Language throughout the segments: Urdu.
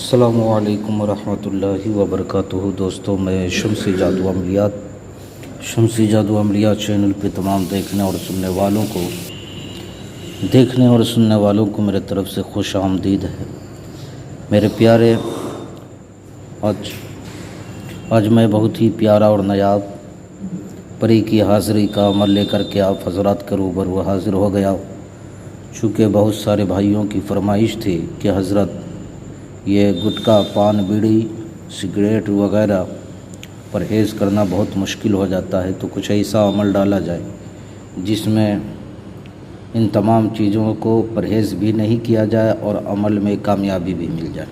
السلام علیکم ورحمۃ اللہ وبرکاتہ۔ دوستوں، میں شمسی جادو عملیات چینل پہ تمام دیکھنے اور سننے والوں کو میرے طرف سے خوش آمدید ہے۔ میرے پیارے، آج میں بہت ہی پیارا اور نایاب پری کی حاضری کا عمل لے کر کے آپ حضرات کے روبرو حاضر ہو گیا، چونکہ بہت سارے بھائیوں کی فرمائش تھی کہ حضرت یہ گٹکا، پان، بیڑی، سگریٹ وغیرہ پرہیز کرنا بہت مشکل ہو جاتا ہے، تو کچھ ایسا عمل ڈالا جائے جس میں ان تمام چیزوں کو پرہیز بھی نہیں کیا جائے اور عمل میں کامیابی بھی مل جائے۔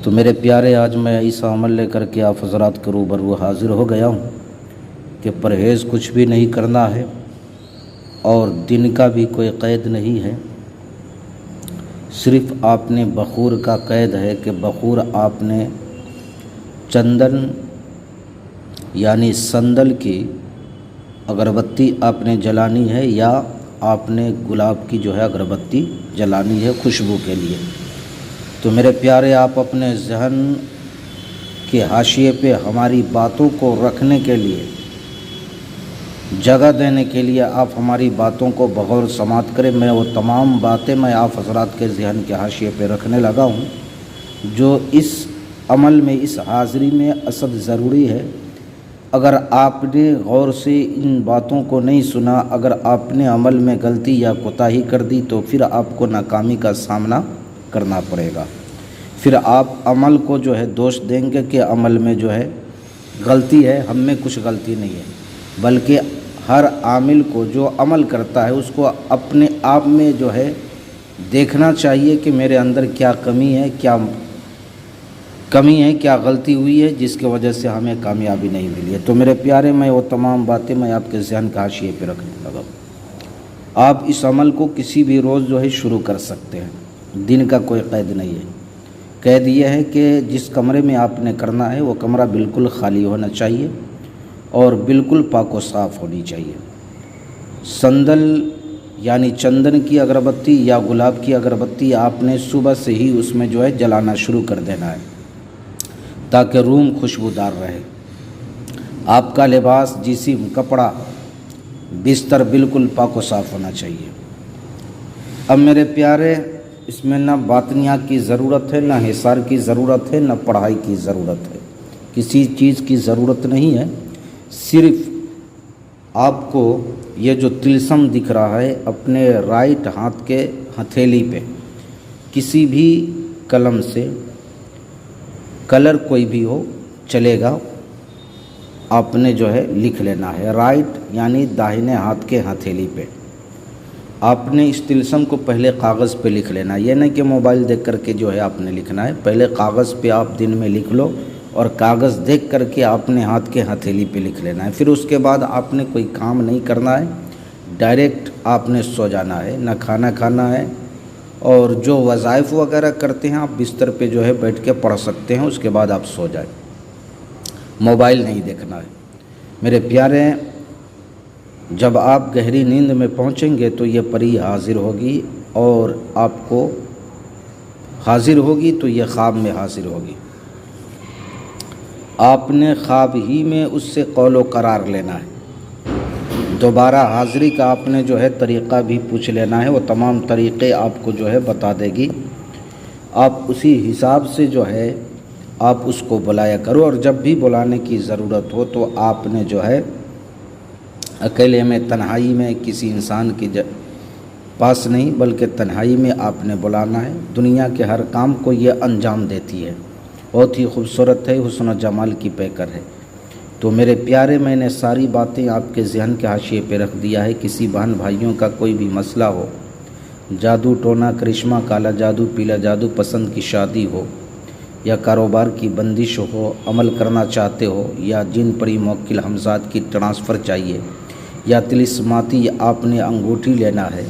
تو میرے پیارے، آج میں ایسا عمل لے کر کے آپ حضرات کے روبرو حاضر ہو گیا ہوں کہ پرہیز کچھ بھی نہیں کرنا ہے اور دن کا بھی کوئی قید نہیں ہے، صرف آپ نے بخور کا قید ہے کہ بخور آپ نے چندن یعنی سندل کی اگربتی آپ نے جلانی ہے، یا آپ نے گلاب کی اگربتی جلانی ہے خوشبو کے لیے۔ تو میرے پیارے، آپ اپنے ذہن کے حاشیے پہ ہماری باتوں کو رکھنے کے لیے، جگہ دینے کے لیے آپ ہماری باتوں کو بغور سماعت کریں۔ میں وہ تمام باتیں میں آپ حضرات کے ذہن کے حاشیے پہ رکھنے لگا ہوں جو اس عمل میں، اس حاضری میں اصل ضروری ہے۔ اگر آپ نے غور سے ان باتوں کو نہیں سنا، اگر آپ نے عمل میں غلطی یا کوتاہی کر دی تو پھر آپ کو ناکامی کا سامنا کرنا پڑے گا۔ پھر آپ عمل کو دوش دیں گے کہ عمل میں غلطی ہے، ہم میں کچھ غلطی نہیں ہے، بلکہ ہر عامل کو جو عمل کرتا ہے اس کو اپنے آپ میں دیکھنا چاہیے کہ میرے اندر کیا کمی ہے، کیا غلطی ہوئی ہے جس کی وجہ سے ہمیں کامیابی نہیں ملی ہے۔ تو میرے پیارے، میں وہ تمام باتیں میں آپ کے ذہن کے حاشیے پہ رکھنے لگا۔ آپ اس عمل کو کسی بھی روز شروع کر سکتے ہیں، دن کا کوئی قید نہیں ہے۔ قید یہ ہے کہ جس کمرے میں آپ نے کرنا ہے وہ کمرہ بالکل خالی ہونا چاہیے اور بالکل پاک و صاف ہونی چاہیے۔ سندل یعنی چندن کی اگربتی یا گلاب کی اگربتی آپ نے صبح سے ہی اس میں جلانا شروع کر دینا ہے تاکہ روم خوشبودار رہے۔ آپ کا لباس، جسم، کپڑا، بستر بالکل پاک و صاف ہونا چاہیے۔ اب میرے پیارے، اس میں نہ باطنیات کی ضرورت ہے، نہ حصار کی ضرورت ہے، نہ پڑھائی کی ضرورت ہے، کسی چیز کی ضرورت نہیں ہے۔ صرف آپ کو یہ جو طلسم دکھ رہا ہے اپنے رائٹ ہاتھ کے ہتھیلی پہ کسی بھی قلم سے، کلر کوئی بھی ہو چلے گا، آپ نے لکھ لینا ہے۔ رائٹ یعنی داہنے ہاتھ کے ہتھیلی پہ آپ نے اس طلسم کو پہلے کاغذ پہ لکھ لینا ہے۔ یہ نہیں کہ موبائل دیکھ کر کے آپ نے لکھنا ہے، پہلے کاغذ پہ آپ دن میں لکھ لو اور کاغذ دیکھ کر کے آپ نے ہاتھ کے ہتھیلی پہ لکھ لینا ہے۔ پھر اس کے بعد آپ نے کوئی کام نہیں کرنا ہے، ڈائریکٹ آپ نے سو جانا ہے، نہ کھانا کھانا ہے، اور جو وظائف وغیرہ کرتے ہیں آپ بستر پہ بیٹھ کے پڑھ سکتے ہیں، اس کے بعد آپ سو جائیں، موبائل نہیں دیکھنا ہے۔ میرے پیارے، جب آپ گہری نیند میں پہنچیں گے تو یہ پری حاضر ہوگی، اور آپ کو حاضر ہوگی تو یہ خواب میں حاضر ہوگی۔ آپ نے خواب ہی میں اس سے قول و قرار لینا ہے۔ دوبارہ حاضری کا آپ نے طریقہ بھی پوچھ لینا ہے، وہ تمام طریقے آپ کو بتا دے گی۔ آپ اسی حساب سے آپ اس کو بلایا کرو، اور جب بھی بلانے کی ضرورت ہو تو آپ نے اکیلے میں، تنہائی میں، کسی انسان کے پاس نہیں بلکہ تنہائی میں آپ نے بلانا ہے۔ دنیا کے ہر کام کو یہ انجام دیتی ہے، بہت ہی خوبصورت ہے، حسن و جمال کی پیکر ہے۔ تو میرے پیارے، میں نے ساری باتیں آپ کے ذہن کے حاشیے پہ رکھ دیا ہے۔ کسی بہن بھائیوں کا کوئی بھی مسئلہ ہو، جادو ٹونا، کرشمہ، کالا جادو، پیلا جادو، پسند کی شادی ہو، یا کاروبار کی بندش ہو، عمل کرنا چاہتے ہو، یا جن پری موکل ہمزاد کی ٹرانسفر چاہیے، یا طلسماتی آپ نے انگوٹھی لینا ہے،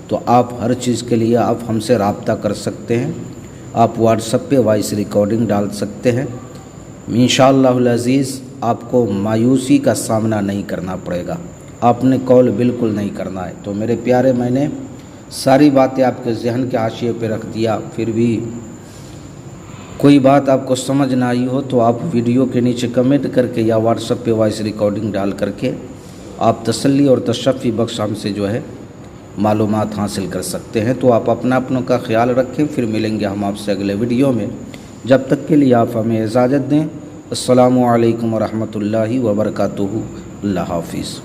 تو آپ ہر چیز کے لیے آپ ہم سے رابطہ کر سکتے ہیں۔ آپ واٹس ایپ پہ وائس ریکارڈنگ ڈال سکتے ہیں۔ انشاءاللہ العزیز آپ کو مایوسی کا سامنا نہیں کرنا پڑے گا، آپ نے کال بالکل نہیں کرنا ہے۔ تو میرے پیارے، میں نے ساری باتیں آپ کے ذہن کے حاشیے پہ رکھ دیا، پھر بھی کوئی بات آپ کو سمجھ نہ آئی ہو تو آپ ویڈیو کے نیچے کمنٹ کر کے یا واٹس ایپ پہ وائس ریکارڈنگ ڈال کر کے آپ تسلی اور تشفی بخش ہم سے جو ہے معلومات حاصل کر سکتے ہیں۔ تو آپ اپنوں کا خیال رکھیں، پھر ملیں گے ہم آپ سے اگلے ویڈیو میں، جب تک کے لیے آپ ہمیں اجازت دیں۔ السلام علیکم ورحمۃ اللہ وبرکاتہ۔ اللہ حافظ۔